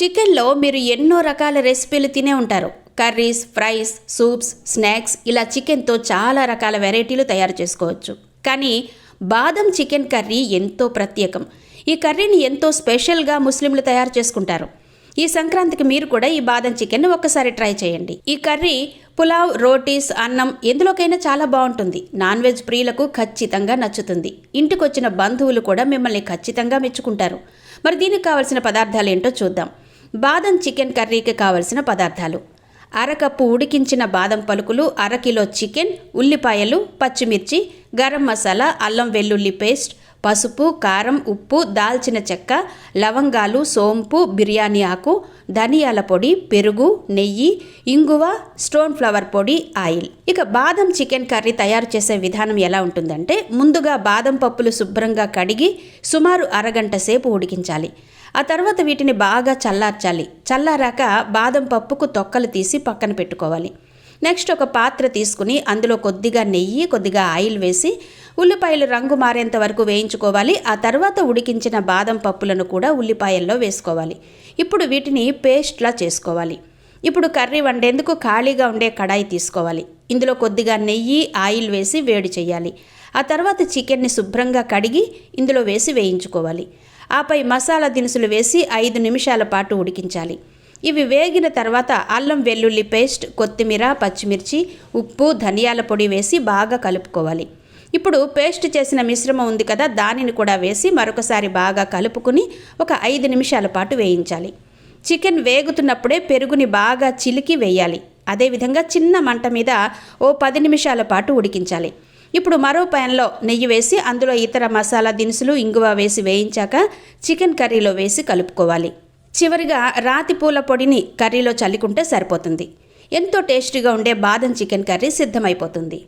చికెన్లో మీరు ఎన్నో రకాల రెసిపీలు తినే ఉంటారు. కర్రీస్, ఫ్రైస్, సూప్స్, స్నాక్స్ ఇలా చికెన్తో చాలా రకాల వెరైటీలు తయారు చేసుకోవచ్చు. కానీ బాదం చికెన్ కర్రీ ఎంతో ప్రత్యేకం. ఈ కర్రీని ఎంతో స్పెషల్గా ముస్లింలు తయారు చేసుకుంటారు. ఈ సంక్రాంతికి మీరు కూడా ఈ బాదం చికెన్ ఒక్కసారి ట్రై చేయండి. ఈ కర్రీ పులావ్, రోటీస్, అన్నం ఎందులోకైనా చాలా బాగుంటుంది. నాన్ వెజ్ ప్రియులకు ఖచ్చితంగా నచ్చుతుంది. ఇంటికొచ్చిన బంధువులు కూడా మిమ్మల్ని ఖచ్చితంగా మెచ్చుకుంటారు. మరి దీనికి కావలసిన పదార్థాలు ఏంటో చూద్దాం. బాదం చికెన్ కర్రీకి కావలసిన పదార్థాలు: అరకప్పు ఉడికించిన బాదం పలుకులు, అరకిలో చికెన్, ఉల్లిపాయలు, పచ్చిమిర్చి, గరం మసాలా, అల్లం వెల్లుల్లి పేస్ట్, పసుపు, కారం, ఉప్పు, దాల్చిన చెక్క, లవంగాలు, సోంపు, బిర్యానీ ఆకు, ధనియాల పొడి, పెరుగు, నెయ్యి, ఇంగువ, స్టోన్ ఫ్లవర్ పొడి, ఆయిల్. ఇక బాదం చికెన్ కర్రీ తయారు చేసే విధానం ఎలా ఉంటుందంటే, ముందుగా బాదం పప్పులు శుభ్రంగా కడిగి సుమారు అరగంట సేపు ఉడికించాలి. ఆ తర్వాత వీటిని బాగా చల్లార్చాలి. చల్లారాక బాదం పప్పుకు తొక్కలు తీసి పక్కన పెట్టుకోవాలి. నెక్స్ట్ ఒక పాత్ర తీసుకుని అందులో కొద్దిగా నెయ్యి, కొద్దిగా ఆయిల్ వేసి ఉల్లిపాయలు రంగు మారేంత వరకు వేయించుకోవాలి. ఆ తర్వాత ఉడికించిన బాదం పప్పులను కూడా ఉల్లిపాయల్లో వేసుకోవాలి. ఇప్పుడు వీటిని పేస్ట్లా చేసుకోవాలి. ఇప్పుడు కర్రీ వండేందుకు ఖాళీగా ఉండే కడాయి తీసుకోవాలి. ఇందులో కొద్దిగా నెయ్యి, ఆయిల్ వేసి వేడి చేయాలి. ఆ తర్వాత చికెన్ని శుభ్రంగా కడిగి ఇందులో వేసి వేయించుకోవాలి. ఆపై మసాలా దినుసులు వేసి 5 నిమిషాల పాటు ఉడికించాలి. ఇవి వేగిన తర్వాత అల్లం వెల్లుల్లి పేస్ట్, కొత్తిమీర, పచ్చిమిర్చి, ఉప్పు, ధనియాల పొడి వేసి బాగా కలుపుకోవాలి. ఇప్పుడు పేస్ట్ చేసిన మిశ్రమం ఉంది కదా, దానిని కూడా వేసి మరొకసారి బాగా కలుపుకుని ఒక 5 నిమిషాల పాటు వేయించాలి. చికెన్ వేగుతున్నప్పుడే పెరుగుని బాగా చిలికి వేయాలి. అదేవిధంగా చిన్న మంట మీద ఓ 10 నిమిషాల పాటు ఉడికించాలి. ఇప్పుడు మరో ప్యాన్లో నెయ్యి వేసి అందులో ఇతర మసాలా దినుసులు, ఇంగువ వేసి వేయించాక చికెన్ కర్రీలో వేసి కలుపుకోవాలి. చివరిగా రాతి పూల పొడిని కర్రీలో చల్లుకుంటే సరిపోతుంది. ఎంతో టేస్టీగా ఉండే బాదం చికెన్ కర్రీ సిద్ధమైపోతుంది.